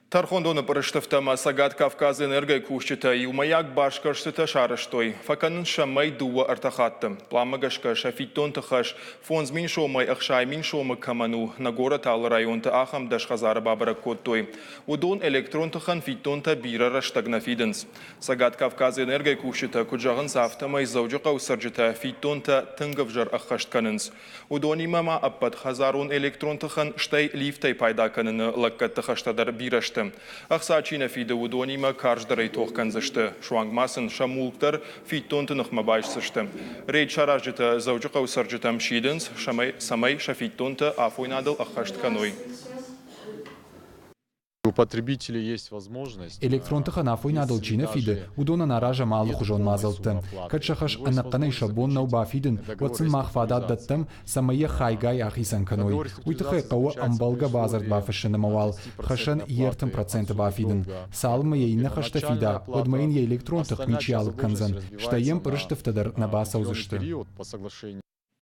Тархондоны пырыштыфтама Сагат Кавказ энергия кушчыта и умаяк башкаршыта шарыштой. Факанын шамай дуа артахатты. Пламагашка шафиттон тахаш фонз мин шомай ахшай мин шомы каману на город ал районта ахам дашхазара бабара коттой. Удон электрон тахан фиттон та бира раштагна фиденс. Сагат Кавказ энергия кушчыта куджагын сафтама изауджака усарджыта фиттон та тынгавжар ахаштканынс. Удон имама аппад хазарон электрон тахан штай лифтай пайда каныны лаккат тахаштадар бирашты. Ахсачина фида удонима карждарай тохканзашты. Шуангмасын шамулктар фиттонтынық мабайшсышты. Рейд шаражыта заужықа усаржытам шиденс, самай шафиттонты афойнадыл ахаштканой. У потребителей есть возможность. Электронты ханафой надал чина фиды, удона наража малы хужон мазалты. Качахаш анакканай шабон нау бафиден, ватсын махфадат даттам, самая хайгай ахисан каной. Уйтахай кауа амбалга базард бафашын мавал, хашан ертым проценты бафиден. Салма ейна хаштафида, подмаин я электронтых мичи алып канзан, штаем пырыштыфтадар на баса узышты.